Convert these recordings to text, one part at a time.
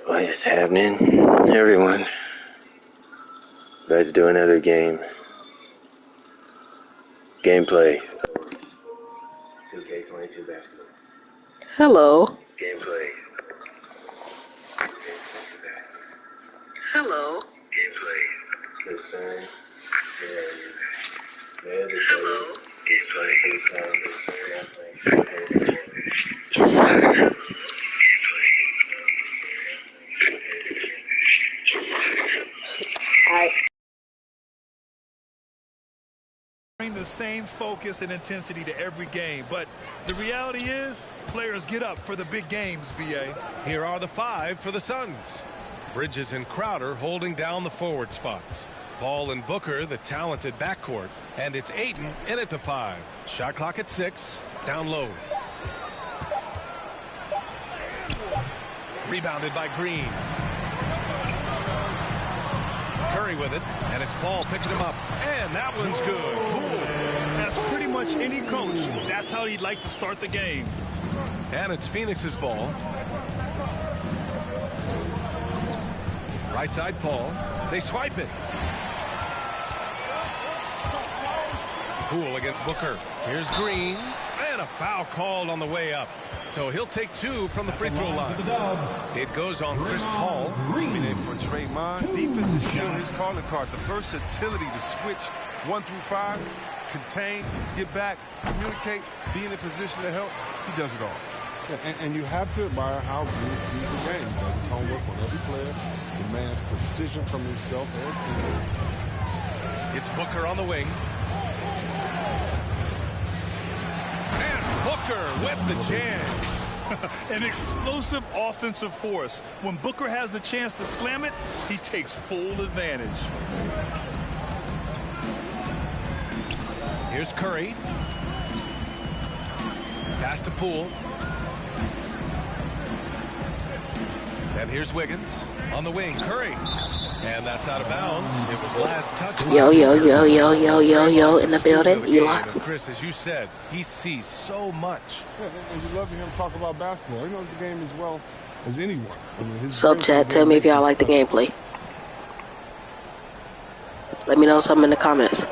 What is happening, everyone? About to do another gameplay. 2K22 basketball. Hello. Gameplay. Hello. Gameplay. Hello. Gameplay. Yes, sir. Yes, sir. Bring the same focus and intensity to every game, but the reality is players get up for the big games, BA. Here are the five for the Suns. Bridges and Crowder holding down the forward spots. Paul and Booker, the talented backcourt. And it's Ayton in at the 5. Shot clock at 6. Down low. Rebounded by Green. Curry with it, and it's Paul picking him up. And that one's good. Cool. As pretty much any coach, that's how he'd like to start the game. And it's Phoenix's ball. Right side Paul. They swipe it. Poole against Booker. Here's Green. And a foul called on the way up. So he'll take 2 from the free throw line. It goes on Chris Paul. For Draymond, defense is still his calling card. The versatility to switch 1 through 5, contain, get back, communicate, be in a position to help. He does it all. And you have to admire how Green sees the game. He does his homework on every player, demands precision from himself and teammates. It's Booker on the wing. And Booker with the jam. An explosive offensive force. When Booker has the chance to slam it, he takes full advantage. Here's Curry. Pass to Poole. And here's Wiggins on the wing. Curry. And that's out of bounds. It was last touch. Yo in the building. Eli. Chris, as you said, he sees so much. Yeah, and you love to hear him talk about basketball. He knows the game as well as anyone. I mean, Sub chat, tell me if y'all like the gameplay. Let me know something in the comments.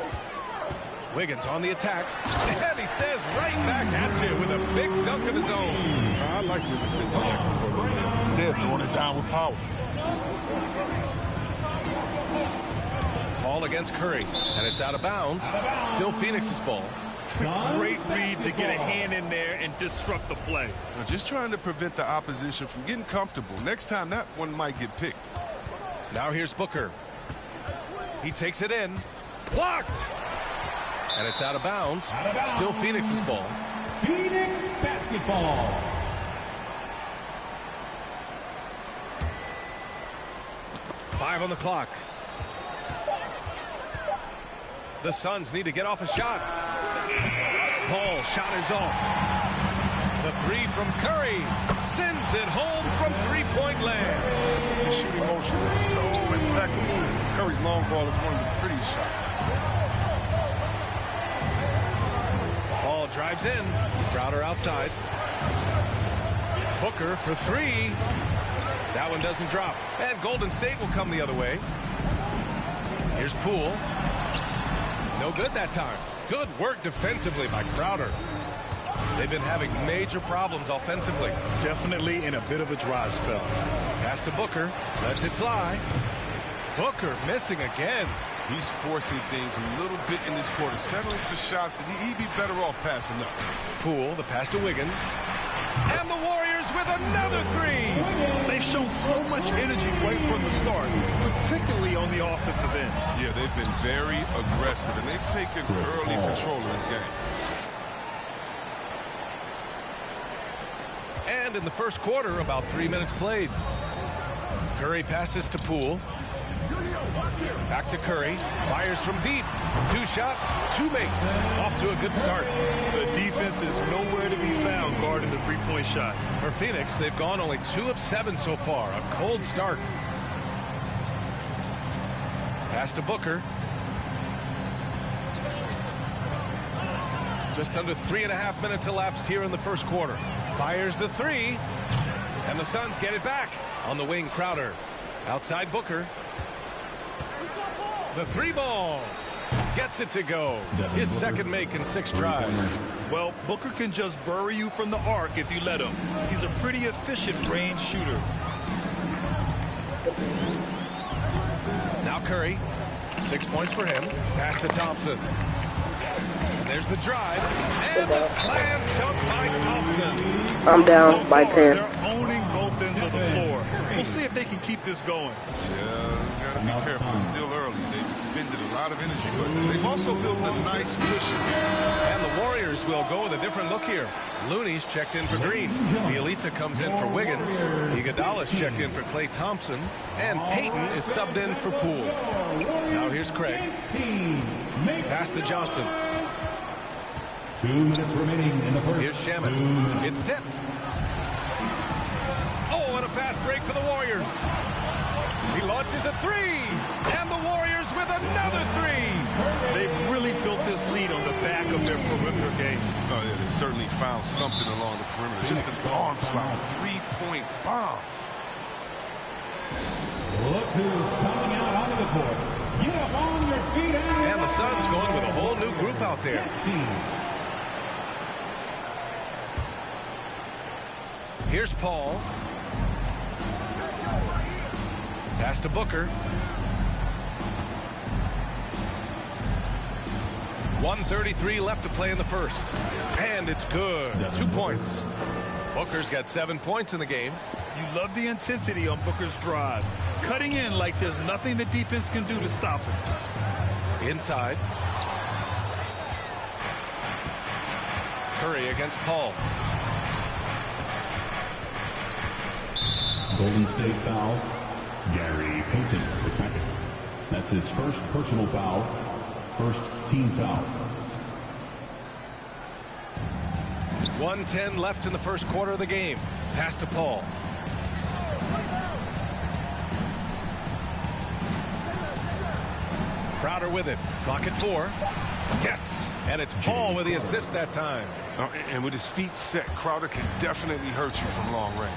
Wiggins on the attack. And he says right back at you with a big dunk of his own. I like Wiggins taking back for a little bit. Instead, throwing it down with power. Ball against Curry, and it's out of bounds. Still Phoenix's ball. Great read to get a hand in there and disrupt the play. Now, just trying to prevent the opposition from getting comfortable. Next time, that one might get picked. Now here's Booker. He takes it in. Blocked! And it's out of bounds. Still Phoenix's ball. Phoenix basketball. Five on the clock. The Suns need to get off a shot. Paul shot is off. The 3 from Curry sends it home from three-point land. The shooting motion is so impeccable. Curry's long ball is one of the prettiest shots. Paul drives in. Crowder outside. Booker for 3. That one doesn't drop. And Golden State will come the other way. Here's Poole. No good that time. Good work defensively by Crowder. They've been having major problems offensively. Definitely in a bit of a dry spell. Pass to Booker. Lets it fly. Booker missing again. He's forcing things a little bit in this quarter, settling for shots that he'd be better off passing up. Poole, the pass to Wiggins. And the Warriors with another 3. They've shown so much energy right from the start, particularly on the offensive end. Yeah, they've been very aggressive, and they've taken early control of this game. And in the first quarter, about 3 minutes played. Curry passes to Poole. Back to Curry. Fires from deep. 2 shots, 2 makes. Off to a good start. The defense is nowhere to be found guarding the three-point shot. For Phoenix, they've gone only 2 of 7 so far. A cold start. Pass to Booker. Just under 3.5 minutes elapsed here in the first quarter. Fires the 3. And the Suns get it back. On the wing, Crowder. Outside Booker. The 3-ball. Gets it to go. His second make in 6 drives. Well, Booker can just bury you from the arc if you let him. He's a pretty efficient range shooter. Now Curry. 6 points for him. Pass to Thompson. And there's the drive. And the slam dunk by Thompson. I'm down by 10. They're owning both ends of the floor. We'll see if they can keep this going. Yeah, you gotta be careful. It's still early. They've expended a lot of energy, but they've also built a nice cushion here. And the Warriors will go with a different look here. Looney's checked in for Green. Bielitsa comes in for Wiggins. Iguodala's checked in for Klay Thompson. And Payton is subbed in for Poole. Now here's Craig. Pass to Johnson. 2 minutes remaining in the first. Here's Shaman. It's tipped. Oh, and a fast break for the Warriors. He launches a 3. And the Warriors with another 3. They've really built this lead on the back of their perimeter game. Oh, yeah, they've certainly found something along the perimeter. Just an onslaught of 3-point bombs. Look who's coming out onto the court. Get up on your feet And the Suns going with a whole new group out there. Here's Paul. Pass to Booker. 1:33 left to play in the first. And it's good. 2 points. Booker's got 7 points in the game. You love the intensity on Booker's drive. Cutting in like there's nothing the defense can do to stop him. Inside. Curry against Paul. Golden State foul. Gary Payton, the second. That's his first personal foul. First team foul. 1:10 left in the first quarter of the game. Pass to Paul. Crowder with it. Clock at 4. Yes. And it's Paul with the assist that time. And with his feet set, Crowder can definitely hurt you from long range.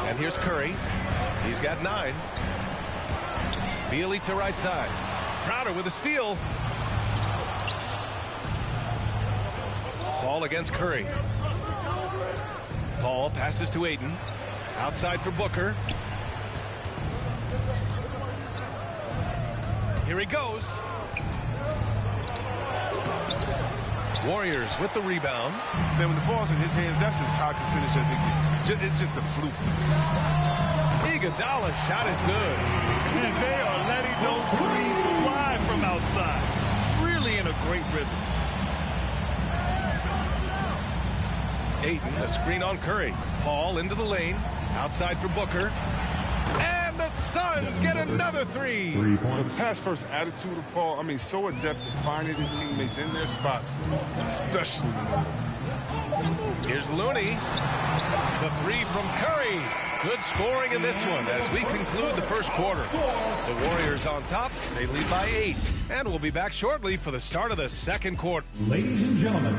And here's Curry. He's got 9. Bielitsa right side. Crowder with a steal. Paul against Curry. Paul passes to Ayton. Outside for Booker. Here he goes. Warriors with the rebound. Then when the ball's in his hands, that's as high percentage as it gets. It's just a fluke. Iguodala's shot is good. And they are letting those threes fly from outside. Really in a great rhythm. Ayton, a screen on Curry. Paul into the lane. Outside for Booker. And the Suns get another 3. 3 The points. pass-first attitude of Paul, I mean, so adept at finding his teammates in their spots, especially in the middle. Here's Looney. The 3 from Curry. Good scoring in this one as we conclude the first quarter. The Warriors on top. They lead by 8. And we'll be back shortly for the start of the second quarter. Ladies and gentlemen,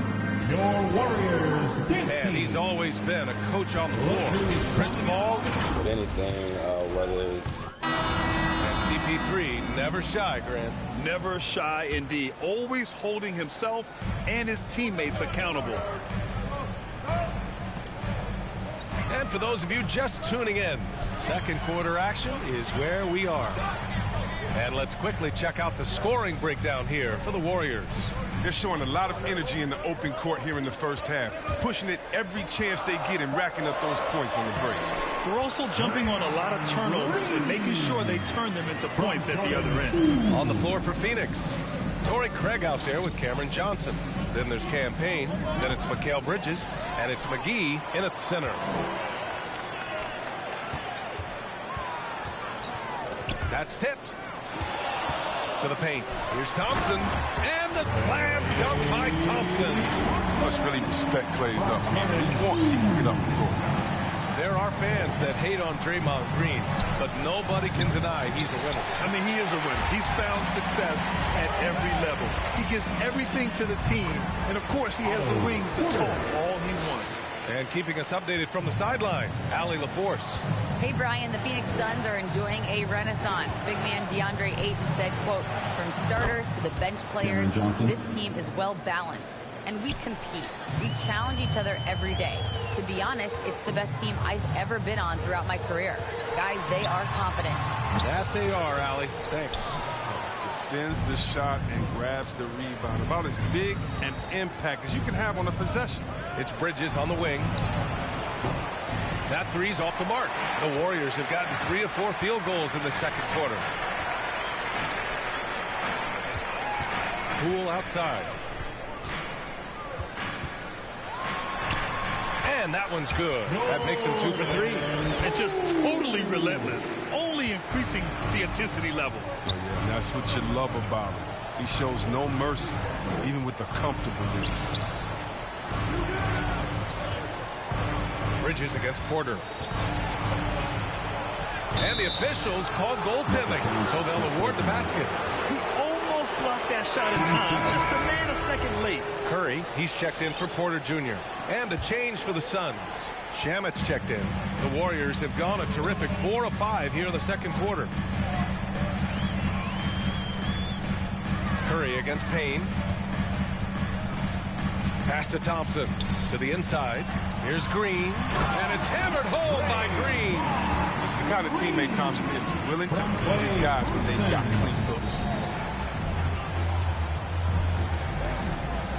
your Warriors dance And team. he's always been a coach on the floor. Chris Paul With anything, whether it's and CP3 never shy, Grant. Never shy indeed. Always holding himself and his teammates accountable. And for those of you just tuning in, second quarter action is where we are. And let's quickly check out the scoring breakdown here for the Warriors. They're showing a lot of energy in the open court here in the first half, pushing it every chance they get and racking up those points on the break. They're also jumping on a lot of turnovers and making sure they turn them into points at the other end. On the floor for Phoenix, Torrey Craig out there with Cameron Johnson. Then there's Cam Payne. Then it's Mikal Bridges. And it's McGee in at center. That's tipped. To the paint. Here's Thompson. And the slam dunk by Thompson. Must really respect Clay's up. He wants he can get up the court. There are fans that hate on Draymond Green, but nobody can deny he's a winner. I mean, he is a winner. He's found success at every level. He gives everything to the team, and of course, he has the rings to talk all he wants. And keeping us updated from the sideline, Allie LaForce. Hey, Brian, the Phoenix Suns are enjoying a renaissance. Big man DeAndre Ayton said, quote, from starters to the bench players, this team is well balanced. And we compete. We challenge each other every day. To be honest, it's the best team I've ever been on throughout my career. Guys, they are confident. That they are, Allie. Thanks. Defends the shot and grabs the rebound. About as big an impact as you can have on a possession. It's Bridges on the wing. That three's off the mark. The Warriors have gotten 3 of 4 field goals in the second quarter. Poole outside. And that one's good. That makes him 2 for 3. It's just totally relentless, only increasing the intensity level. Oh, yeah, and that's what you love about him. He shows no mercy, even with the comfortable lead. Bridges against Porter. And the officials called goaltending, so they'll award the basket. He almost blocked that shot in time, just a man a second late. Curry, he's checked in for Porter Jr. And a change for the Suns. Shamet's checked in. The Warriors have gone a terrific 4 of 5 here in the second quarter. Curry against Payne. Pass to Thompson. To the inside. Here's Green. And it's hammered home by Green. This is the kind of teammate Thompson is, willing to feed his guys when they've got clean books.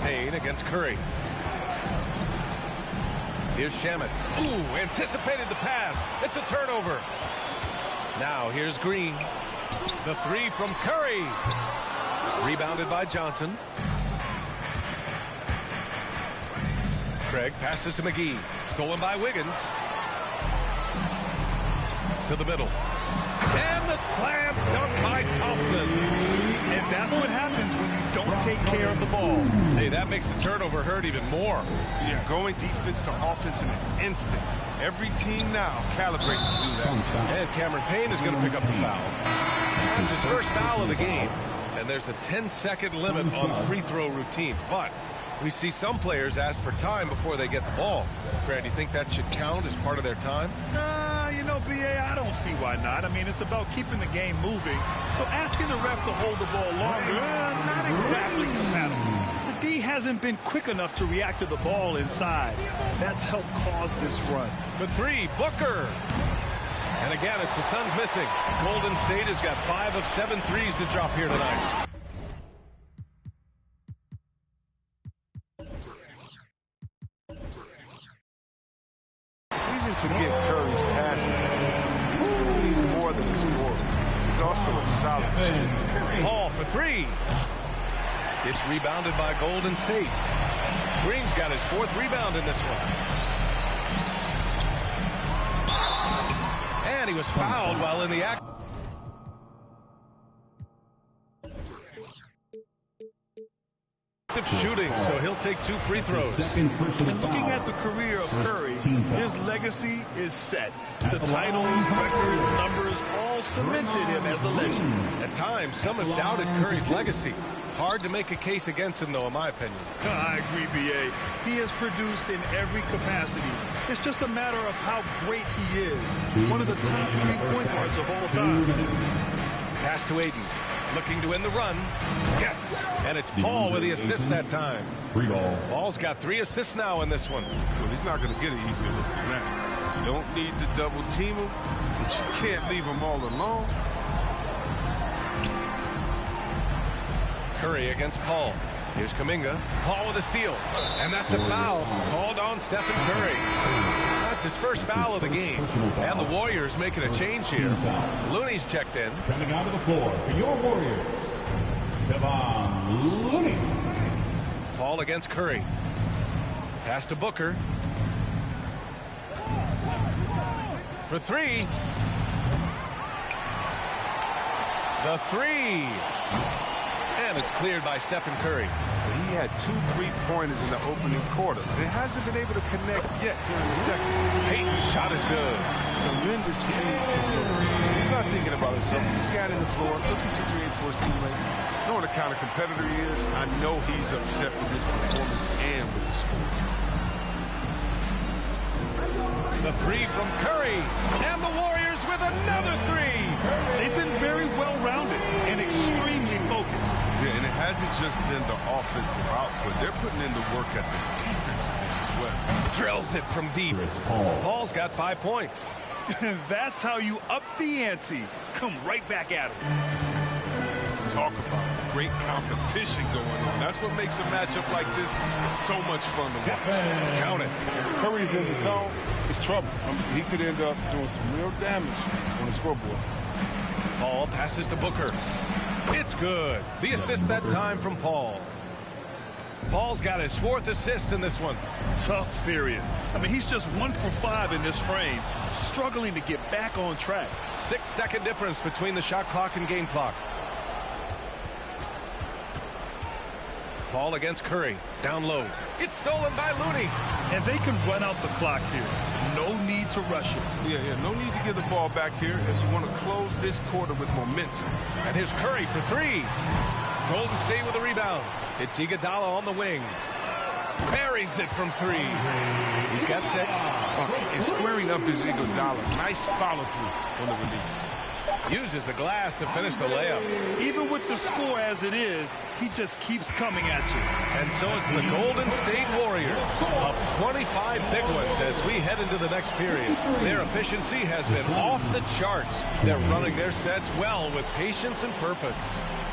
Payne against Curry. Here's Shamet. Ooh, anticipated the pass. It's a turnover. Now here's Green. The three from Curry. Rebounded by Johnson. Craig passes to McGee. Stolen by Wiggins. To the middle. And the slam dunk by Thompson. And that's what happens when you don't take care of the ball. Hey, that makes the turnover hurt even more. Yeah, going defense to offense in an instant. Every team now calibrated to do that. And Cameron Payne is going to pick up the foul. That's his first foul of the game. And there's a 10-second limit on free throw routines. But we see some players ask for time before they get the ball. Brad, do you think that should count as part of their time? You know, B.A., I don't see why not. I mean, it's about keeping the game moving. So asking the ref to hold the ball longer, not exactly compatible. The D hasn't been quick enough to react to the ball inside. That's helped cause this run. For three, Booker. And again, it's the Suns missing. Golden State has got 5 of 7 threes to drop here tonight. It's easy to forget Curry's passes. He's more than a scorer. He's also a solid shooter. Paul for three. It's rebounded by Golden State. Green's got his 4th rebound in this one. And he was fouled while in the act. Shooting, so he'll take 2 free throws. And looking at the career of Curry, his legacy is set. The titles, records, numbers all cemented him as a legend. At times, some have doubted Curry's legacy. Hard to make a case against him, though, in my opinion. I agree, B.A. He has produced in every capacity. It's just a matter of how great he is. One of the top 3 point guards of all time. Pass to Ayton. Looking to win the run. Yes. And it's Paul with the assist that time. Free ball. Paul's got 3 assists now in this one. Well, he's not going to get it easier than that. You don't need to double team him, but you can't leave him all alone. Curry against Paul. Here's Kuminga. Paul with a steal. And that's a foul called on Stephen Curry. That's his first foul of the game. And the Warriors making a change here. Looney's checked in. Coming out of the floor for your Warriors, Kevon Looney. Paul against Curry. Pass to Booker. For 3. The 3. And it's cleared by Stephen Curry. He had 2 3-pointers in the opening quarter. It hasn't been able to connect yet here in the second. Payton's shot is good. Tremendous feed from Lillard. He's not thinking about himself. He's scanning the floor, looking to create for his teammates. Knowing the kind of competitor he is, I know he's upset with his performance and with the score. The three from Curry. And the Warriors with another three. They've been very well-rounded and extremely focused. Yeah, and it hasn't just been the offensive output. They're putting in the work at the defensive end as well. Drills it from deep. Paul's got 5 points. That's how you up the ante. Come right back at him. Let's talk about the great competition going on. That's what makes a matchup like this so much fun to watch. Count it. Curry's in the zone. It's trouble. He could end up doing some real damage on the scoreboard. Paul passes to Booker. It's good. The assist that time from Paul. Paul's got his 4th assist in this one. Tough period. I mean, he's just 1 for 5 in this frame, struggling to get back on track. 6-second difference between the shot clock and game clock. Paul against Curry. Down low. It's stolen by Looney. And they can run out the clock here. No need to rush it. Yeah, no need to give the ball back here if you want to close this quarter with momentum. And here's Curry for 3. Golden State with a rebound. It's Iguodala on the wing. Buries it from 3. He's got 6. And squaring up is Iguodala. Nice follow through on the release. Uses the glass to finish the layup. Even with the score as it is, he just keeps coming at you. And so it's the Golden State Warriors up 25 big ones as we head into the next period. Their efficiency has been off the charts. They're running their sets well with patience and purpose.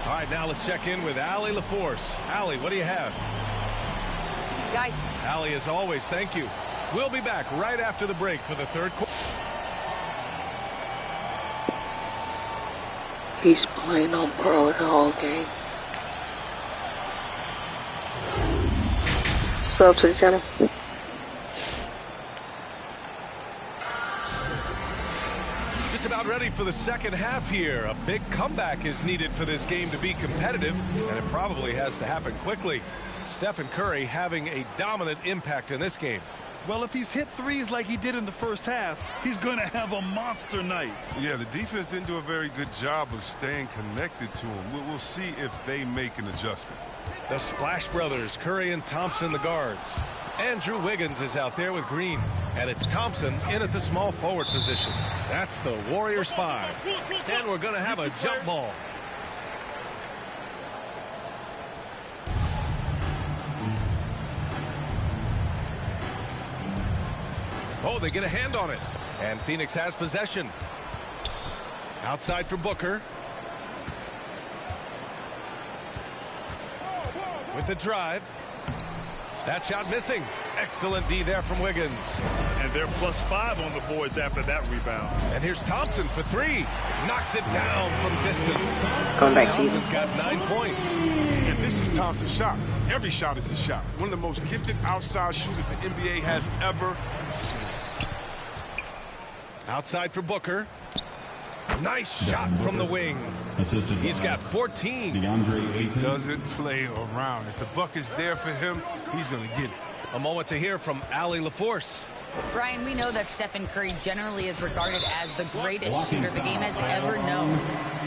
All right, now let's check in with Allie LaForce. Allie, what do you have? Guys. Allie, as always, thank you. We'll be back right after the break for the third quarter. He's playing on pro the whole game. Sub to the channel. Just about ready for the second half here. A big comeback is needed for this game to be competitive, and it probably has to happen quickly. Stephen Curry having a dominant impact in this game. Well, if he's hit threes like he did in the first half, he's going to have a monster night. Yeah, the defense didn't do a very good job of staying connected to him. We'll see if they make an adjustment. The Splash Brothers, Curry and Thompson, the guards. Andrew Wiggins is out there with Green. And it's Thompson in at the small forward position. That's the Warriors 5. And we're going to have a jump ball. Oh, they get a hand on it. And Phoenix has possession. Outside for Booker. With the drive. That shot missing. Excellent D there from Wiggins. And they're +5 on the boards after that rebound. And here's Thompson for 3. Knocks it down from distance. Going back season. Thompson's got 9 points. And this is Thompson's shot. Every shot is a shot. One of the most gifted outside shooters the NBA has ever seen. Outside for Booker. Nice shot from the wing. He's got 14. He doesn't play around. If the buck is there for him, he's going to get it. A moment to hear from Allie LaForce. Brian, we know that Stephen Curry generally is regarded as the greatest shooter the game has ever known.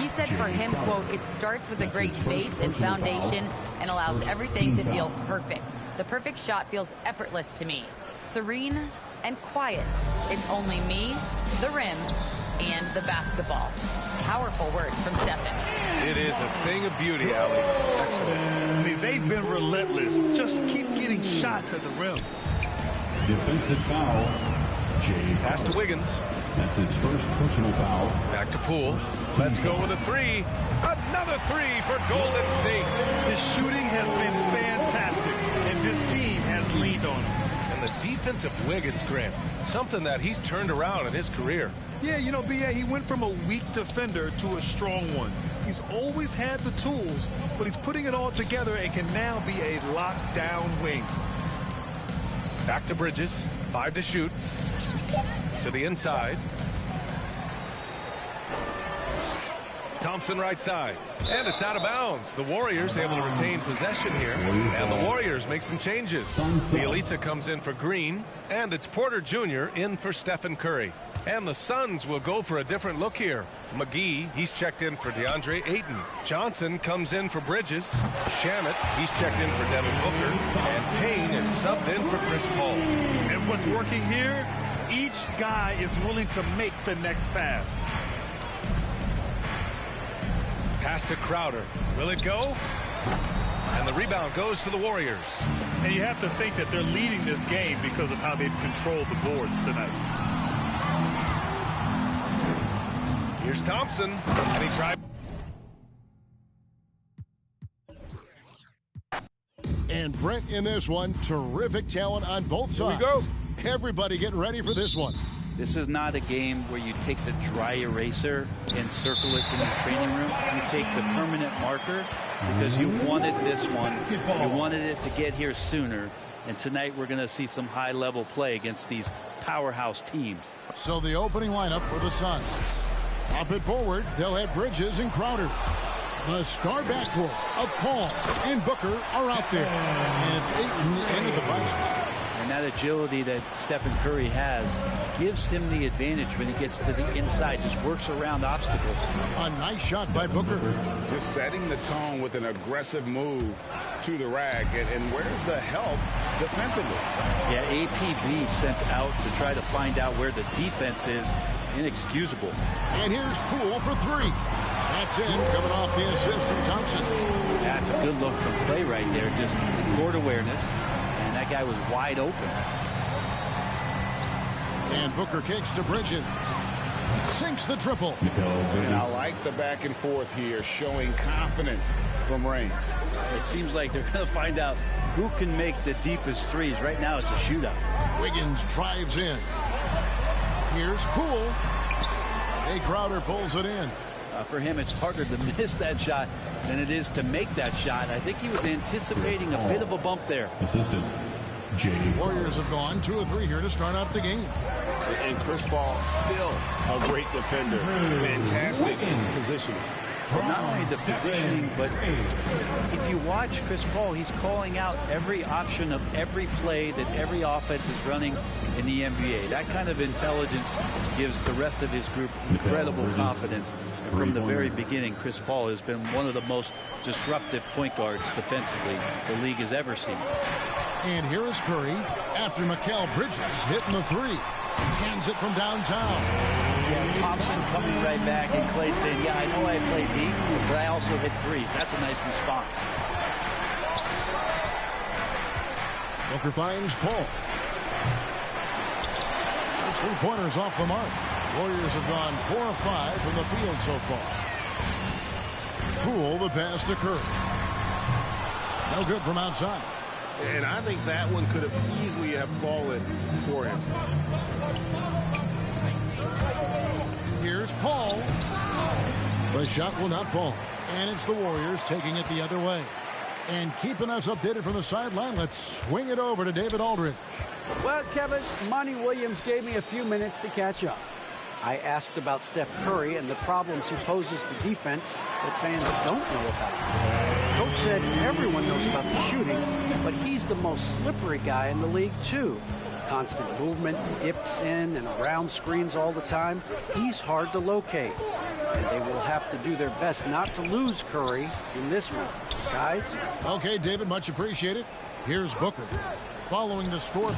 He said for him, quote, it starts with a great base and foundation and allows everything to feel perfect. The perfect shot feels effortless to me. Serene and quiet. It's only me, the rim, and the basketball. Powerful words from Stephen. It is a thing of beauty, Allie. Excellent. I mean, they've been relentless. Just keep getting shots at the rim. Defensive foul. Jay. Pass to Wiggins. That's his first personal foul. Back to Poole. Let's go with a 3. Another 3 for Golden State. His shooting has been fantastic, and this team has leaned on him. And the defense of Wiggins, Grant, something that he's turned around in his career. Yeah, you know, B.A., he went from a weak defender to a strong one. He's always had the tools, but he's putting it all together and can now be a lockdown wing. Back to Bridges. 5 to shoot. To the inside. Thompson right side. And it's out of bounds. The Warriors able to retain possession here. And the Warriors make some changes. Bjelica comes in for Green. And it's Porter Jr. in for Stephen Curry. And the Suns will go for a different look here. McGee, he's checked in for DeAndre Ayton. Johnson comes in for Bridges. Shamet, he's checked in for Devin Booker. And Payne is subbed in for Chris Paul. And what's working here? Each guy is willing to make the next pass. Pass to Crowder. Will it go? And the rebound goes to the Warriors. And you have to think that they're leading this game because of how they've controlled the boards tonight. Here's Thompson. And he tried. And Brent in this one, terrific talent on both sides. Here we go. Everybody getting ready for this one. This is not a game where you take the dry eraser and circle it in the training room. You take the permanent marker because you wanted this one. You wanted it to get here sooner. And tonight we're going to see some high-level play against these powerhouse teams. So the opening lineup for the Suns. Up and forward, they'll have Bridges and Crowder. The star backcourt of Paul and Booker are out there. And it's Ayton into the 5 spot. And that agility that Stephen Curry has gives him the advantage when he gets to the inside, just works around obstacles. A nice shot by Booker. Just setting the tone with an aggressive move to the rack. And where's the help defensively? Yeah, APB sent out to try to find out where the defense is. Inexcusable. And here's Poole for 3. That's in, coming off the assist from Thompson. That's a good look from Clay right there. Just court awareness. And that guy was wide open. And Booker kicks to Bridges. Sinks the triple. And I like the back and forth here, showing confidence from Rain. It seems like they're going to find out who can make the deepest threes. Right now it's a shootout. Wiggins drives in. Here's Poole. Jay Crowder pulls it in. For him, it's harder to miss that shot than it is to make that shot. I think he was anticipating a bit of a bump there. Assistant, Jay. Warriors have gone 2 of 3 here to start out the game. And Chris Paul still a great defender. Fantastic positioning. But not only the positioning, but if you watch Chris Paul, he's calling out every option of every play that every offense is running in the NBA. That kind of intelligence gives the rest of his group incredible confidence. And from the very beginning, Chris Paul has been one of the most disruptive point guards defensively the league has ever seen. And here is Curry after Mikal Bridges hitting the 3. Cans it from downtown. Yeah, Thompson coming right back, and Clay saying, yeah, I know I play deep, but I also hit threes. That's a nice response. Booker finds Paul. His 3-pointers off the mark. Warriors have gone 4 of 5 from the field so far. Poole the pass to Curry. No good from outside. And I think that one could have easily have fallen for him. Here's Paul. The shot will not fall. And it's the Warriors taking it the other way. And keeping us updated from the sideline, let's swing it over to David Aldridge. Well, Kevin, Monty Williams gave me a few minutes to catch up. I asked about Steph Curry and the problems he poses to defense that fans don't know about. Coach said everyone knows about the shooting, but he's the most slippery guy in the league, too. Constant movement, dips in and around screens all the time. He's hard to locate. And they will have to do their best not to lose Curry in this one. Guys? Okay, David, much appreciated. Here's Booker. Following the score.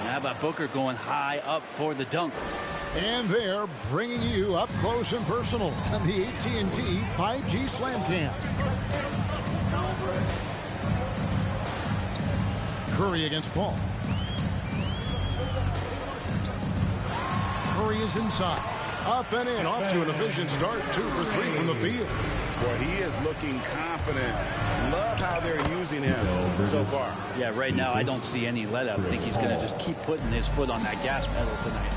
How about Booker going high up for the dunk? And they're bringing you up close and personal on the AT&T 5G Slam Cam. Curry against Paul. Curry is inside. Up and in. Off to an efficient start. 2 for 3 from the field. Well, he is looking confident. Love how they're using him so far. Yeah, right now I don't see any let up. I think he's going to just keep putting his foot on that gas pedal tonight.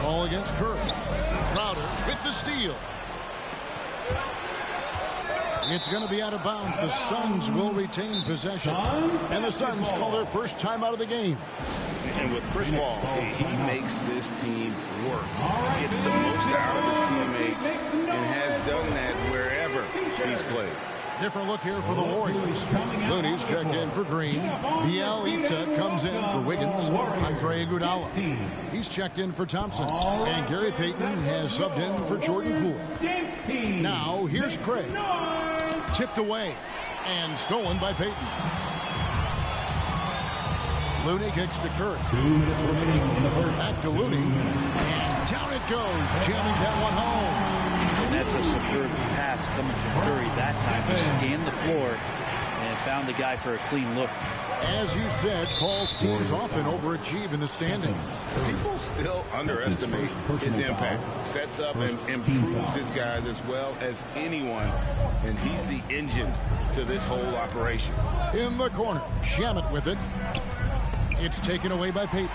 Ball against Curry. Crowder with the steal. It's going to be out of bounds. The Suns will retain possession. And the Suns call their first time out of the game. And with Chris Paul, he makes this team work. Gets the most out of his teammates and has done that wherever he's played. Different look here for the Warriors. Looney's checked in for Green. Bielitsa comes in for Wiggins. Andre Iguodala. He's checked in for Thompson. And Gary Payton has subbed in for Jordan Poole. Now, here's Craig. Tipped away and stolen by Payton. Looney kicks to Curry. 2 minutes remaining in the first. Back to Looney. And down it goes, jamming that one home. And that's a superb pass coming from Curry that time. He scanned the floor and found the guy for a clean look. As you said, Paul's teams often overachieve in the standings. People still underestimate his impact. Sets up and improves his guys as well as anyone. And he's the engine to this whole operation. In the corner, Shamet with it. It's taken away by Payton.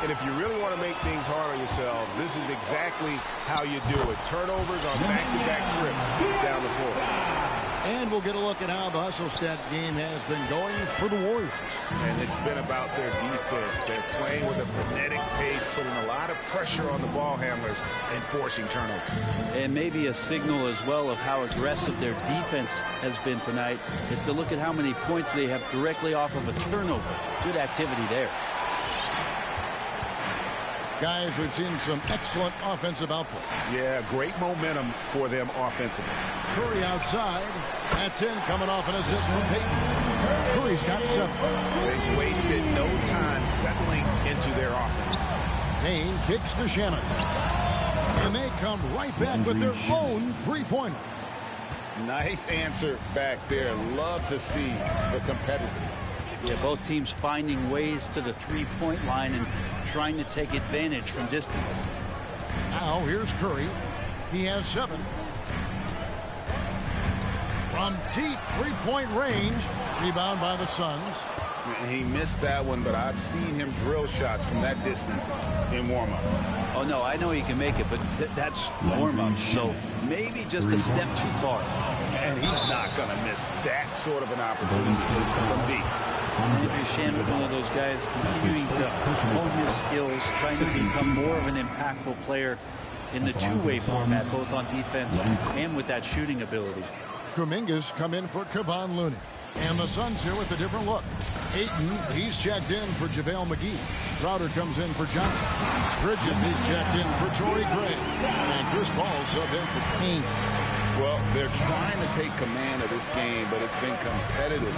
And if you really want to make things hard on yourselves, this is exactly how you do it. Turnovers on back-to-back trips down the floor. And we'll get a look at how the hustle stat game has been going for the Warriors. And it's been about their defense. They're playing with a frenetic pace, putting a lot of pressure on the ball handlers and forcing turnovers. And maybe a signal as well of how aggressive their defense has been tonight is to look at how many points they have directly off of a turnover. Good activity there. Guys, we've seen some excellent offensive output. Yeah, great momentum for them offensively. Curry outside. That's in, coming off an assist from Payton. Curry's got 7. They've wasted no time settling into their offense. Payne kicks to Shamet. And they come right back with their own three-pointer. Nice answer back there. Love to see the competitiveness. Yeah, both teams finding ways to the three-point line and trying to take advantage from distance. Now here's Curry. He has 7. From deep three-point range. Rebound by the Suns. He missed that one, but I've seen him drill shots from that distance in warm-up. Oh, no, I know he can make it, but that's warm-up, so maybe just a step too far. And he's not going to miss that sort of an opportunity from deep. Andrew Shamet, one of those guys continuing to hone his skills, trying to become more of an impactful player in the two-way format, both on defense and with that shooting ability. Kuminga's come in for Kevon Looney. And the Suns here with a different look. Ayton, he's checked in for JaVale McGee. Crowder comes in for Johnson. Bridges, he's checked in for Torrey Craig. And Chris Paul subbed in for Payne. Well, they're trying to take command of this game, but it's been competitive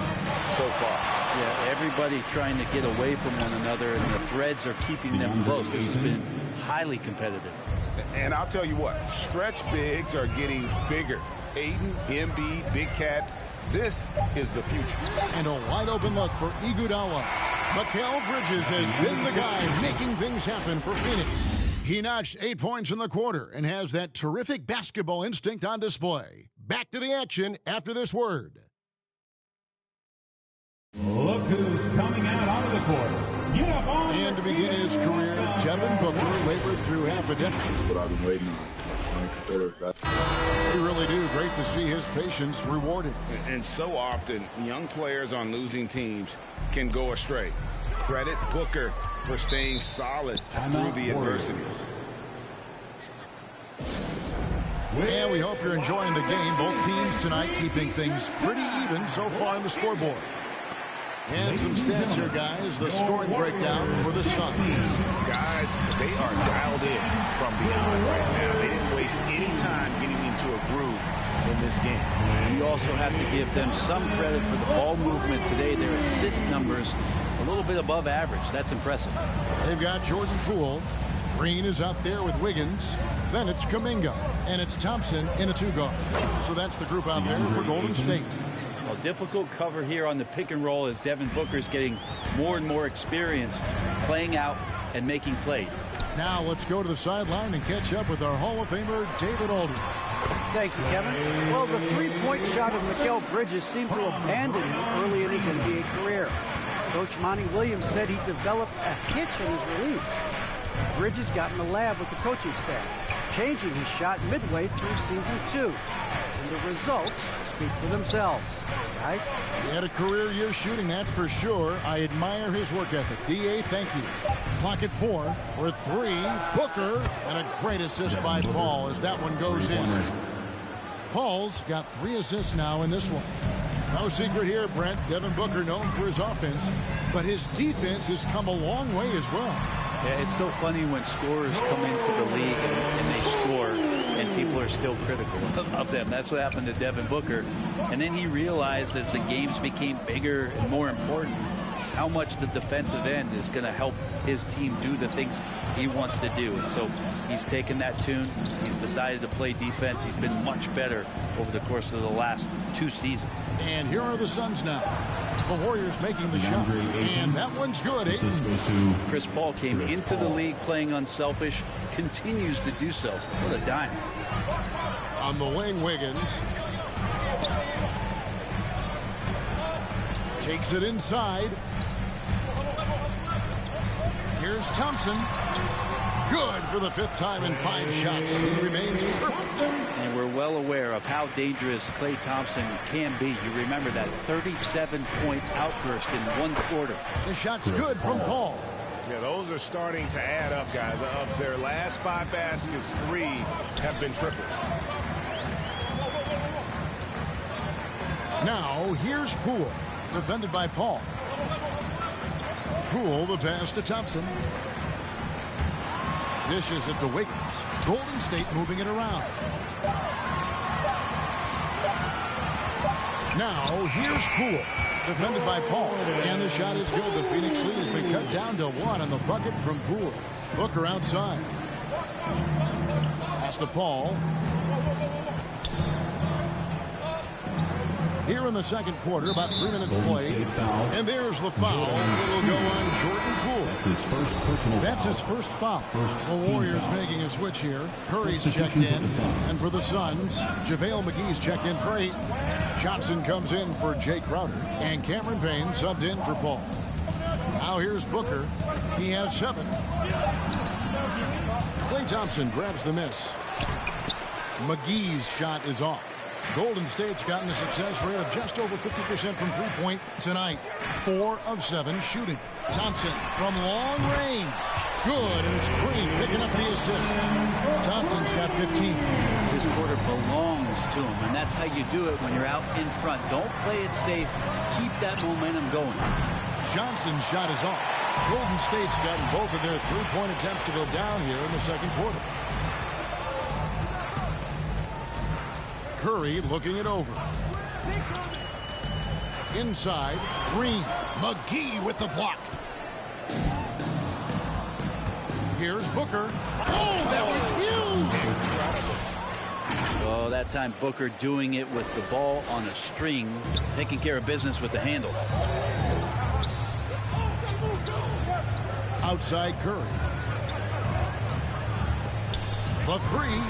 so far. Yeah, everybody trying to get away from one another, and the threads are keeping them close. This has been highly competitive. And I'll tell you what, stretch bigs are getting bigger. Ayton, Embiid, Big Cat. This is the future. And a wide open look for Iguodala. Mikal Bridges has been the guy making things happen for Phoenix. He notched 8 points in the quarter and has that terrific basketball instinct on display. Back to the action after this word. Look who's coming out onto the court. Get up on and to begin his career, Devin Booker labored through half a decade. That's what I've been waiting on. We really do. Great to see his patience rewarded. And so often, young players on losing teams can go astray. Credit Booker for staying solid through the adversity. And we hope you're enjoying the game. Both teams tonight keeping things pretty even so far on the scoreboard. And some stats here, guys. The scoring breakdown for the Suns. Guys, they are dialed in from beyond right now. They didn't waste any time getting into a groove in this game. You also have to give them some credit for the ball movement today. Their assist numbers a little bit above average. That's impressive. They've got Jordan Poole. Green is out there with Wiggins. Then it's Kuminga. And it's Thompson in a 2-guard. So that's the group out there for Golden State. Well, difficult cover here on the pick and roll as Devin Booker's getting more and more experience playing out and making plays. Now let's go to the sideline and catch up with our Hall of Famer, David Aldridge. Thank you, Kevin. Well, the three-point shot of Mikal Bridges seemed to abandon him early in his NBA career. Coach Monty Williams said he developed a hitch in his release. Bridges got in the lab with the coaching staff, changing his shot midway through season 2. And the results speak for themselves. Guys? He had a career year shooting, that's for sure. I admire his work ethic. D.A., thank you. Clock at 4 for 3. Booker, and a great assist by Paul as that one goes in. Paul's got 3 assists now in this one. No secret here, Brent. Devin Booker known for his offense, but his defense has come a long way as well. Yeah, it's so funny when scorers come into the league and they score and people are still critical of them. That's what happened to Devin Booker. And then he realized as the games became bigger and more important how much the defensive end is going to help his team do the things he wants to do. And so he's taken that tune. He's decided to play defense. He's been much better over the course of the last 2 seasons. And here are the Suns now. The Warriors making the shot. And that one's good. Chris Paul came into the league playing unselfish, continues to do so. What a dime. On the wing, Wiggins. Takes it inside. Here's Thompson. Good for the 5th time in 5 shots. He remains perfect. And we're well aware of how dangerous Klay Thompson can be. You remember that 37-point outburst in 1 quarter. The shot's good from Paul. Yeah, those are starting to add up, guys. Of their last 5 baskets, 3 have been triples. Now, here's Poole. Defended by Paul. Poole, the pass to Thompson. Dishes it to Wiggins. Golden State moving it around. Now, here's Poole. Defended by Paul. And the shot is good. The Phoenix lead has been cut down to 1 on the bucket from Poole. Booker outside. Pass to Paul. Here in the second quarter, about 3 minutes played. And there's the foul. It'll go on Jordan Poole. That's his first foul. The Warriors making a switch here. Curry's checked in. And for the Suns, JaVale McGee's checked in for 8. Johnson comes in for Jay Crowder. And Cameron Payne subbed in for Paul. Now here's Booker. He has 7. Klay Thompson grabs the miss. McGee's shot is off. Golden State's gotten a success rate of just over 50% from three-point tonight. 4 of 7 shooting. Thompson from long range. Good, and it's Green picking up the assist. Thompson's got 15. This quarter belongs to him, and that's how you do it when you're out in front. Don't play it safe. Keep that momentum going. Johnson's shot is off. Golden State's gotten both of their three-point attempts to go down here in the second quarter. Curry looking it over. Inside, Green. McGee with the block. Here's Booker. Oh, that was huge! Oh, that time Booker doing it with the ball on a string, taking care of business with the handle. Outside Curry. The 3.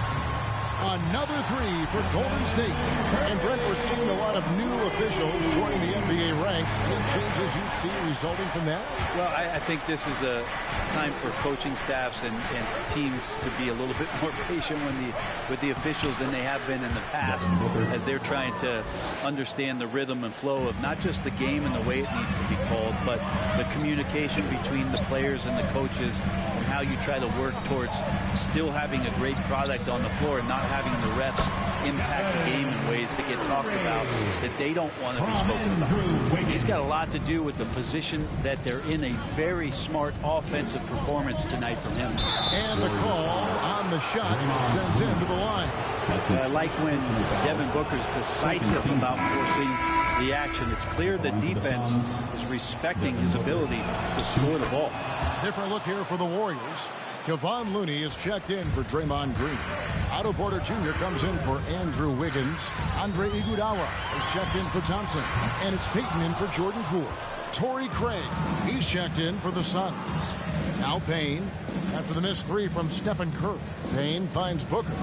Another 3 for Golden State. And Brent, we're seeing a lot of new officials joining the NBA ranks. Any changes you see resulting from that? Well, I think this is a time for coaching staffs and teams to be a little bit more patient with the officials than they have been in the past, as they're trying to understand the rhythm and flow of not just the game and the way it needs to be called, but the communication between the players and the coaches, and how you try to work towards still having a great product on the floor and not having the refs impact the game in ways that get talked about that they don't want to be spoken about. He's got a lot to do with the position that they're in. A very smart offensive performance tonight from him. And the call on the shot sends him to the line. I like when Devin Booker's decisive about forcing the action. It's clear the defense is respecting his ability to score the ball. Different look here for the Warriors. Kevon Looney is checked in for Draymond Green. Otto Porter Jr. comes in for Andrew Wiggins. Andre Iguodala is checked in for Thompson. And it's Payton in for Jordan Poole. Torrey Craig, he's checked in for the Suns. Now Payne, after the missed 3 from Stephen Curry. Payne finds Booker.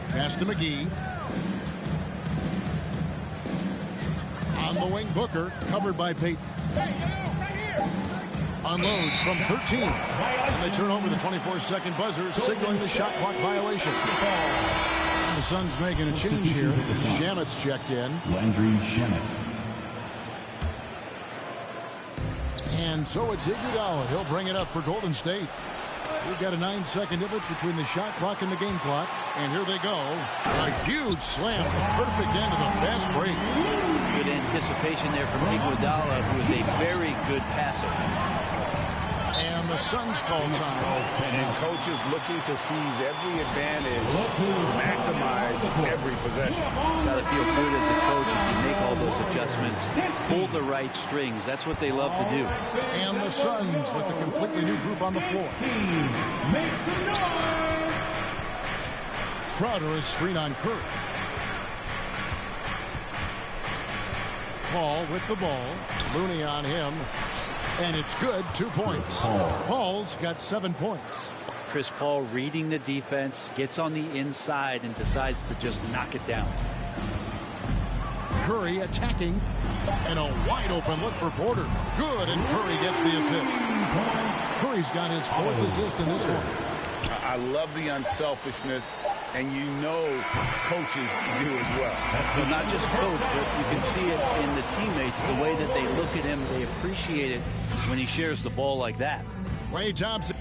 Pass to McGee. On the wing, Booker, covered by Payton. unloads from 13. And they turn over the 24-second buzzer, signaling the shot clock violation. And the Suns making a change here. Shamet's checked in. Landry Shamet. And so it's Iguodala. He'll bring it up for Golden State. We've got a 9-second difference between the shot clock and the game clock. And here they go. A huge slam. The perfect end of the fast break. Good anticipation there from Iguodala, who is a very good passer. And the Suns call time. And coaches looking to seize every advantage, maximize every possession. Got to feel good as a coach if you make all those adjustments, pull the right strings. That's what they love to do. And the Suns with a completely new group on the floor. Crowder is screen on Curry. Paul with the ball. Looney on him. And it's good. 2 points. Paul's got 7 points. Chris Paul reading the defense, gets on the inside and decides to just knock it down. Curry attacking. And a wide open look for Porter. Good, and Curry gets the assist. Curry's got his 4th assist in this one. I love the unselfishness, and you know coaches do as well. Well, not just coach, but you can see it in the teammates, the way that they look at him. They appreciate it when he shares the ball like that. Klay Thompson.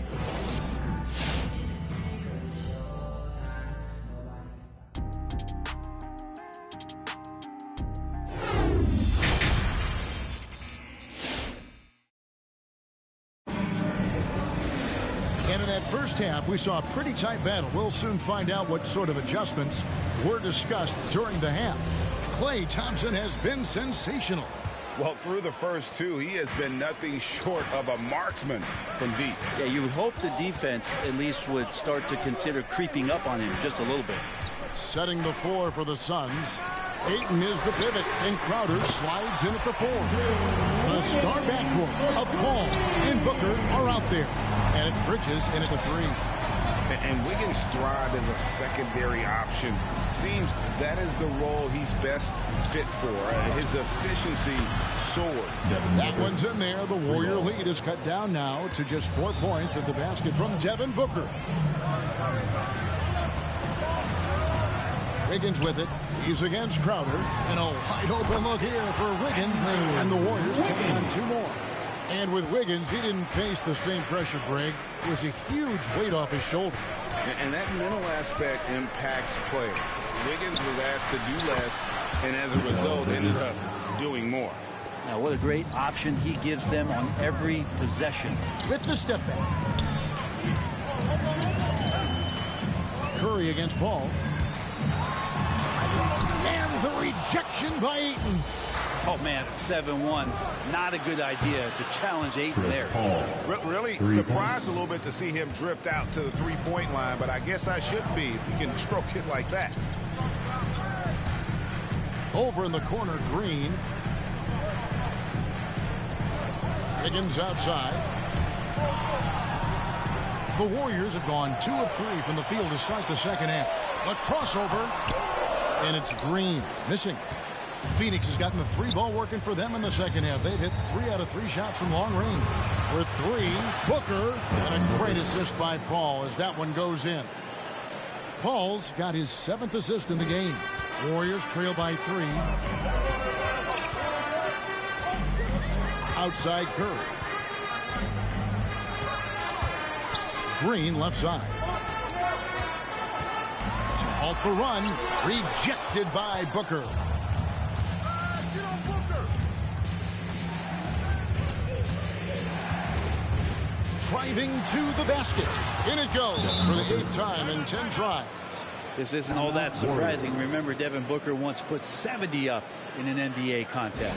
First half, we saw a pretty tight battle. We'll soon find out what sort of adjustments were discussed during the half. Klay Thompson has been sensational. Well, through the first two, he has been nothing short of a marksman from deep. Yeah, you would hope the defense at least would start to consider creeping up on him just a little bit. Setting the floor for the Suns. Ayton is the pivot, and Crowder slides in at the 4. The star backcourt of Paul and Booker are out there. And it's Bridges in at the 3. And Wiggins thrived as a secondary option. Seems that is the role he's best fit for. His efficiency soared. That one's in there. The Warrior lead is cut down now to just 4 points with the basket from Devin Booker. Wiggins with it. He's against Crowder. And a wide open look here for Wiggins. And the Warriors taking on 2 more. And with Wiggins, he didn't face the same pressure, Greg. It was a huge weight off his shoulder. And that mental aspect impacts play. Wiggins was asked to do less, and as a result, ended up doing more. Now, what a great option he gives them on every possession. With the step back. Curry against Paul. And the rejection by Ayton. Oh, man, it's 7-1. Not a good idea to challenge Ayton there. Really surprised a little bit to see him drift out to the three-point line, but I guess I should be if you can stroke it like that. Over in the corner, Green. Higgins outside. The Warriors have gone 2 of 3 from the field to start the second half. A crossover, and it's Green missing. Phoenix has gotten the 3-ball working for them in the second half. They've hit 3 out of 3 shots from long range. For 3, Booker, and a great assist by Paul as that one goes in. Paul's got his 7th assist in the game. Warriors trail by 3. Outside Curry. Green left side. To halt the run, rejected by Booker. Driving to the basket. In it goes for the 8th time in 10 tries. This isn't all that surprising. Remember, Devin Booker once put 70 up in an NBA contest.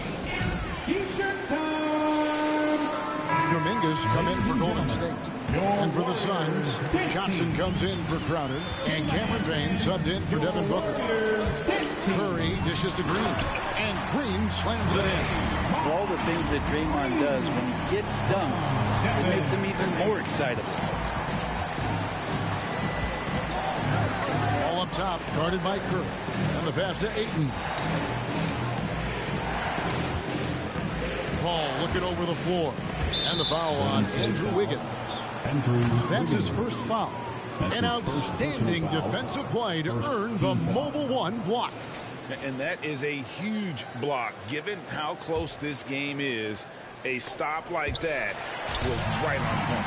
Dominguez come in for Golden State. And for the Suns, Johnson comes in for Crowder. And Cameron Payne subbed in for Devin Booker. Curry dishes to Green. And Green slams it in. For all the things that Draymond does, when he gets dunks, it makes him even more excitable. All up top, guarded by Curry. And the pass to Ayton. Paul looking over the floor. And the foul on Andrew Wiggins. That's his first foul. An outstanding defensive play to earn the Mobile One block. And that is a huge block. Given how close this game is, a stop like that was right on point.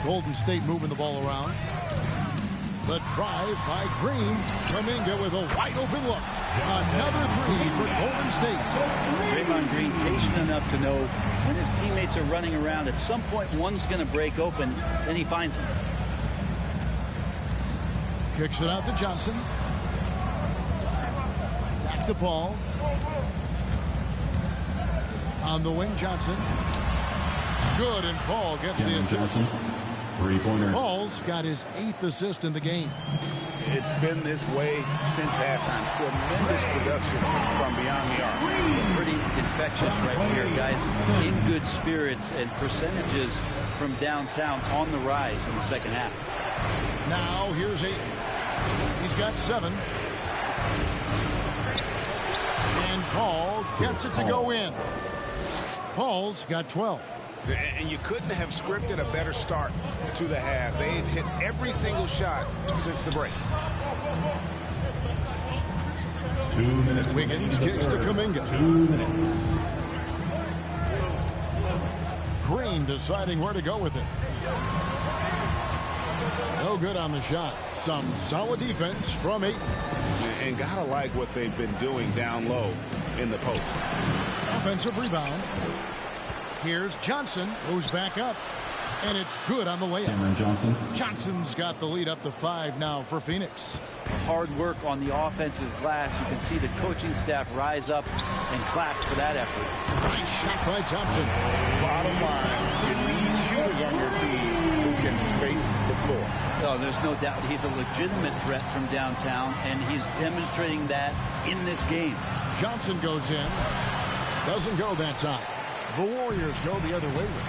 Golden State moving the ball around. The drive by Green. Kuminga with a wide open look. Another three for Golden State. Draymond Green patient enough to know when his teammates are running around, at some point one's going to break open, then he finds him. Kicks it out to Johnson. Back to Paul. On the wing, Johnson. Good, and Paul gets the assist. Three-pointer. Paul's got his 8th assist in the game. It's been this way since halftime. Tremendous production from beyond the arc. Pretty infectious right here, guys. In good spirits, and percentages from downtown on the rise in the second half. Now here's 8. He's got 7. And Paul gets it to go in. Paul's got 12. And you couldn't have scripted a better start to the half. They've hit every single shot since the break. 2 minutes. Wiggins kicks to Kuminga. 2 minutes. Green deciding where to go with it. No good on the shot. Some solid defense from 8. And gotta like what they've been doing down low in the post. Offensive rebound. Here's Johnson, who's back up, and it's good on the layup. Cameron Johnson. Johnson's got the lead up to 5 now for Phoenix. Hard work on the offensive glass. You can see the coaching staff rise up and clap for that effort. Nice shot by Thompson. Bottom line, you need shooters on your team who can space the floor. Oh, there's no doubt he's a legitimate threat from downtown, and he's demonstrating that in this game. Johnson goes in. Doesn't go that time. The Warriors go the other way with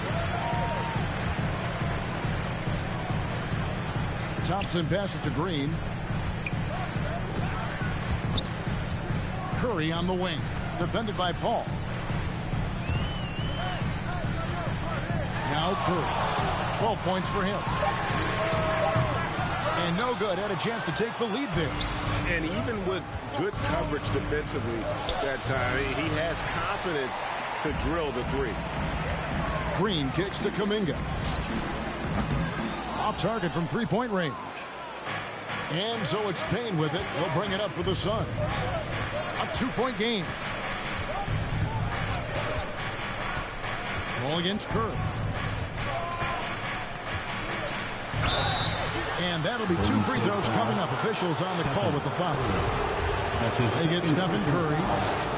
it. Thompson passes to Green. Curry on the wing. Defended by Paul. Now Curry. 12 points for him. And no good. Had a chance to take the lead there. And even with good coverage defensively that time, he has confidence to drill the three. Green kicks to Kuminga. Off target from 3-point range. And so it's Payne with it. He'll bring it up for the Suns. A 2-point game. Ball against Curry. And that'll be 2 free throws coming up. Officials on the call with the foul. They get Stephen Curry.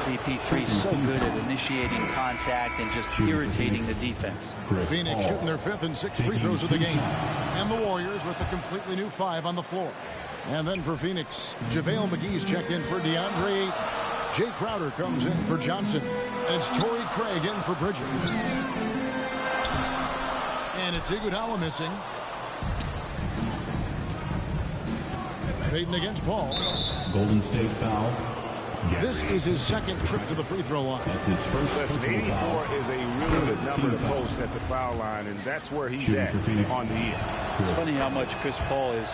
CP3 so good at initiating contact and just irritating the defense. Phoenix shooting their 5th and 6th free throws of the game. And the Warriors with a completely new 5 on the floor. And then for Phoenix, JaVale McGee's checked in for DeAndre. Jay Crowder comes in for Johnson. And it's Torrey Craig in for Bridges. And it's Iguodala missing. Payton against Paul. Golden State foul. This is his 2nd trip to the free throw line. That's his first. Listen, 84 is a really good number to post at the foul line, and that's where he's at on the year. It's funny how much Chris Paul is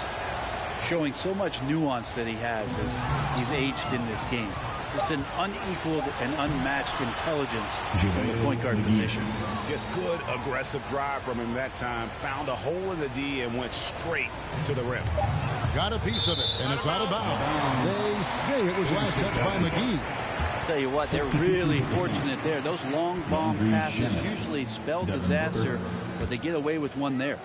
showing so much nuance that he has as he's aged in this game. Just an unequaled and unmatched intelligence from the point guard position. Just good, aggressive drive from him that time. Found a hole in the D and went straight to the rim. Got a piece of it, and it's out of bounds. They say it was last touched by McGee. I'll tell you what, they're really fortunate there. Those long bomb passes usually spell disaster, but they get away with one there.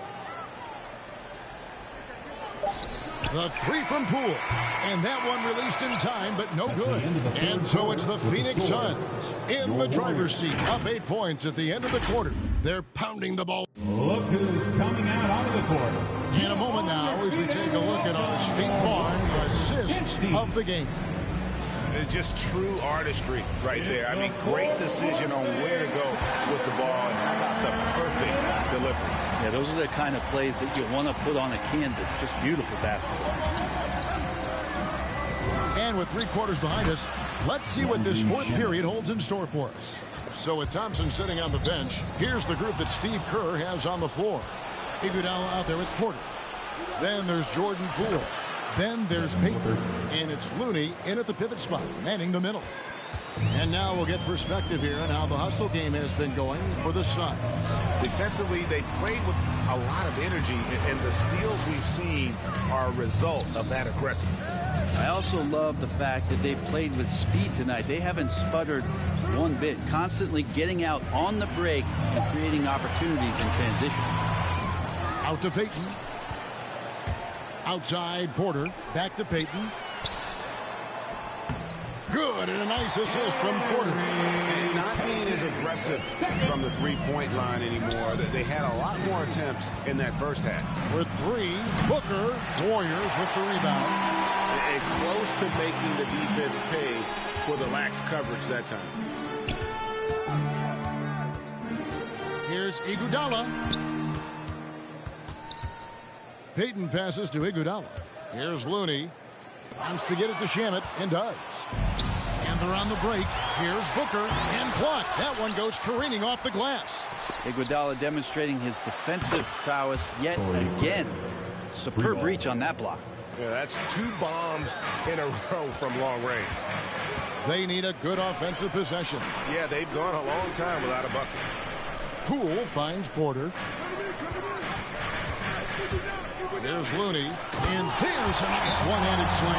The 3 from Poole, and that one released in time, but no good. And so it's the Phoenix Suns in the driver's seat, up 8 points at the end of the quarter. They're pounding the ball. Look who's coming out onto the court. In a moment now, as we take a look at our State Farm assists of the game. It's just true artistry right there. I mean, great decision on where to go with the ball, and how about the perfect delivery. Yeah, those are the kind of plays that you want to put on a canvas. Just beautiful basketball. And with 3 quarters behind us, let's see what this 4th period holds in store for us. So with Thompson sitting on the bench, here's the group that Steve Kerr has on the floor. Iguodala out there with Porter. Then there's Jordan Poole. Then there's Payton. And it's Looney in at the pivot spot, manning the middle. And now we'll get perspective here on how the hustle game has been going for the Suns. Defensively, they played with a lot of energy, and the steals we've seen are a result of that aggressiveness. I also love the fact that they played with speed tonight. They haven't sputtered one bit, constantly getting out on the break and creating opportunities in transition. Out to Payton. Outside Porter. Back to Payton. Good, and a nice assist from Porter. And not being as aggressive from the three-point line anymore. They had a lot more attempts in that first half. With 3, Booker, Warriors with the rebound. And close to making the defense pay for the lax coverage that time. Here's Iguodala. Payton passes to Iguodala. Here's Looney. Wants to get it to Shamet, and does. And they're on the break. Here's Booker, and blocked. That one goes careening off the glass. Iguodala demonstrating his defensive prowess yet again. Superb reach on that block. Yeah, that's 2 bombs in a row from long range. They need a good offensive possession. Yeah, they've gone a long time without a bucket. Poole finds Porter. There's Looney, and there's a nice one-handed slam.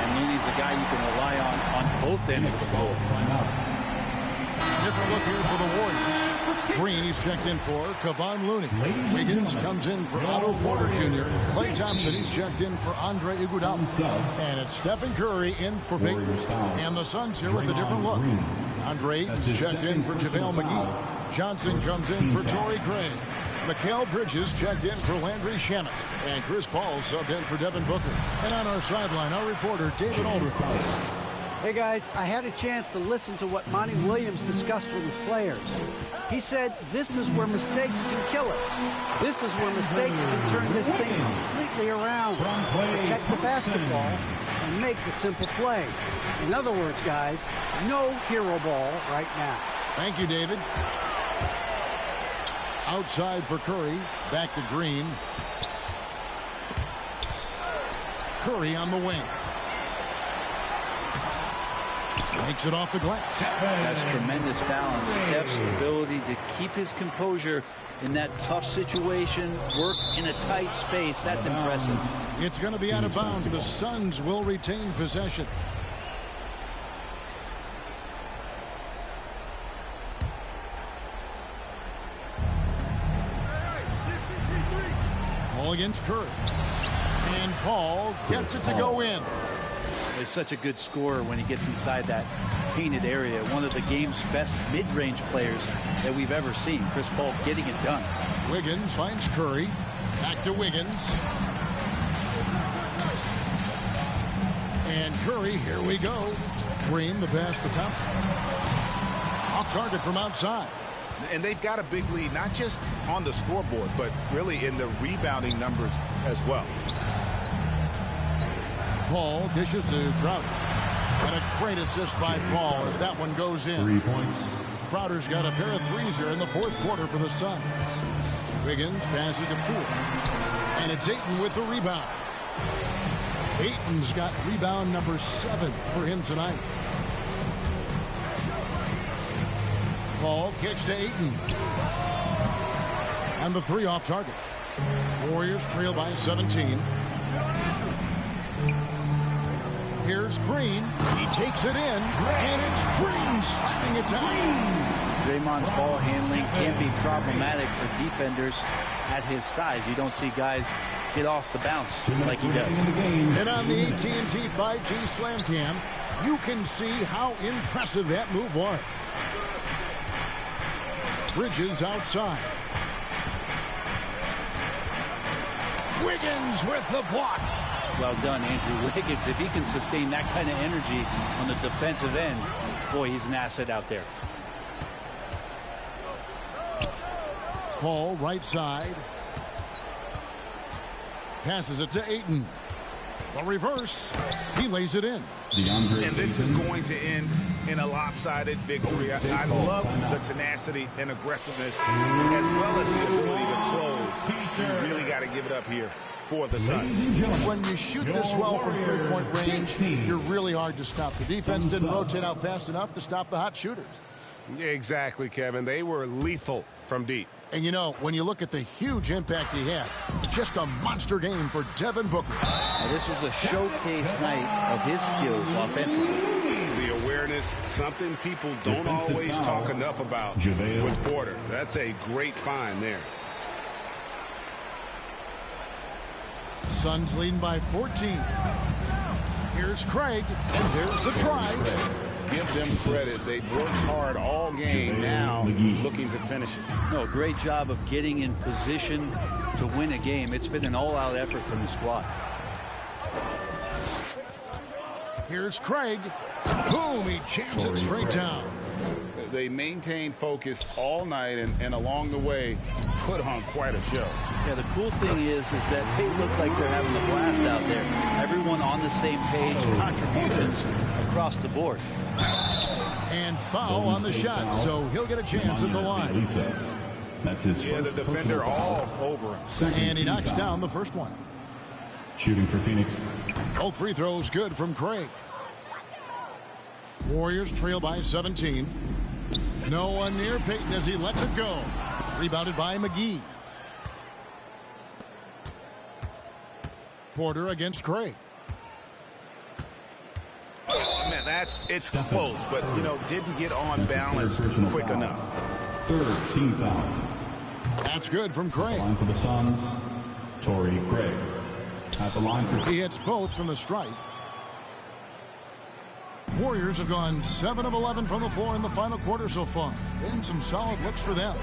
And Looney's a guy you can rely on both ends of the floor. Different look here for the Warriors. Green, he's checked in for Kevon Looney. Wiggins comes in for Otto Porter Jr. Klay Thompson, he's checked in for Andre Iguodala. And it's Stephen Curry in for Payton. And the Suns here with a different look. Andre Ayton's checked in for JaVale McGee. Johnson comes in for Torrey Craig. Mikal Bridges checked in for Landry Shamet. And Chris Paul subbed in for Devin Booker. And on our sideline, our reporter, David Aldridge. Hey, guys, I had a chance to listen to what Monty Williams discussed with his players. He said, this is where mistakes can kill us. This is where mistakes can turn this thing completely around. Protect the basketball and make the simple play. In other words, guys, no hero ball right now. Thank you, David. Outside for Curry. Back to Green. Curry on the wing. Makes it off the glass. That's tremendous balance. Steph's ability to keep his composure in that tough situation, work in a tight space, that's impressive. It's going to be out of bounds. The Suns will retain possession. Paul against Curry. And Paul gets it to go in. He's such a good scorer when he gets inside that painted area. One of the game's best mid-range players that we've ever seen. Chris Paul getting it done. Wiggins finds Curry. Back to Wiggins. And Curry, here we go. Green, the pass to Thompson. Off target from outside. And they've got a big lead, not just on the scoreboard, but really in the rebounding numbers as well. Paul dishes to Trout. And a great assist by Paul as that one goes in. 3 points. Crowder's got a pair of threes here in the fourth quarter for the Suns. Wiggins passes to Poole. And it's Ayton with the rebound. Ayton's got rebound number 7 for him tonight. Paul kicks to Ayton. And the 3 off target. Warriors trail by 17. Here's Green. He takes it in, and it's Green slapping it down. Draymond's ball handling can be problematic for defenders at his size. You don't see guys get off the bounce like he does. And on the AT&T 5G Slam Cam, you can see how impressive that move was. Bridges outside. Wiggins with the block. Well done, Andrew Wiggins. If he can sustain that kind of energy on the defensive end, boy, he's an asset out there. Paul, right side. Passes it to Ayton. The reverse. He lays it in. And this is going to end in a lopsided victory. I love the tenacity and aggressiveness as well as the ability to close. You really got to give it up here for the Suns. When you shoot this well from three-point range, you're really hard to stop. The defense didn't rotate out fast enough to stop the hot shooters. Exactly, Kevin. They were lethal from deep. And you know, when you look at the huge impact he had, just a monster game for Devin Booker. Now, this was a showcase night of his skills offensively. The awareness, something people don't always talk enough about with Porter. That's a great find there. Suns leading by 14. Here's Craig, and there's the try. Give them credit. They've worked hard all game, now looking to finish it. No, great job of getting in position to win a game. It's been an all-out effort from the squad. Here's Craig. Boom, he jams it straight down. They maintained focus all night and along the way put on quite a show. Yeah, the cool thing is that they look like they're having a blast out there. Everyone on the same page, contributions across the board. And foul on the shot, so he'll get a chance at the line. That's his the defender all over him. And he knocks down the first one. Shooting for Phoenix. Both free throws good from Craig. Warriors trail by 17. No one near Payton as he lets it go. Rebounded by McGee. Porter against Craig. Oh, man, it's close, but, didn't get on balance quick enough. Third team foul. That's good from Craig. Line for the Suns, Torrey Craig. At the line for... He hits both from the stripe. Warriors have gone 7 of 11 from the floor in the final quarter so far. And some solid looks for them.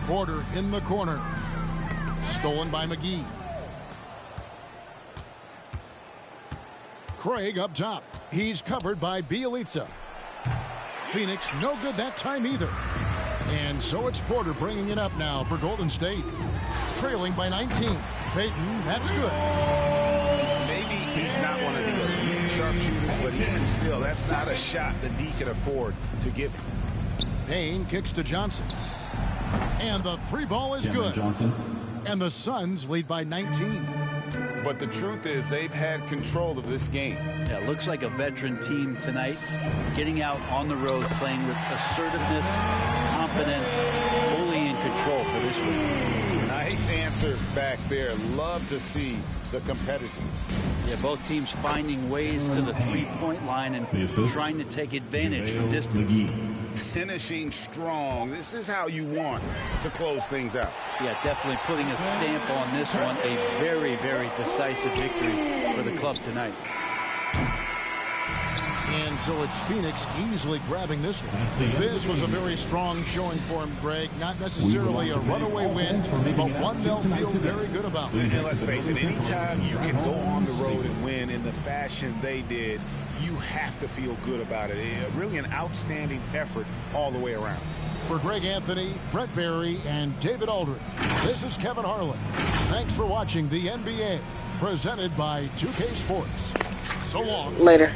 Porter in the corner. Stolen by McGee. Craig up top. He's covered by Bjelica. Phoenix no good that time either. And so it's Porter bringing it up now for Golden State. Trailing by 19. Payton, that's good. Maybe he's not one of the elite sharpshooters, but even still, that's not a shot that D can afford to give him. Payne kicks to Johnson. And the three ball is good. Johnson. And the Suns lead by 19. But the truth is they've had control of this game. Yeah, looks like a veteran team tonight. Getting out on the road, playing with assertiveness, confidence, fully in control for this week. Nice answer back there. Love to see the competitiveness. Yeah, both teams finding ways to the three-point line and trying to take advantage from distance. Finishing strong. This is how you want to close things out. Yeah, definitely putting a stamp on this one. A very, very decisive victory for the club tonight. And so it's Phoenix easily grabbing this one. This was a very strong showing for him, Greg. Not necessarily a runaway win, but one they'll feel very good about. And let's face it, anytime you can go on the road and win in the fashion they did, you have to feel good about it. Really an outstanding effort all the way around. For Greg Anthony, Brett Barry, and David Aldridge, this is Kevin Harlan. Thanks for watching the NBA, presented by 2K Sports. So long. Later.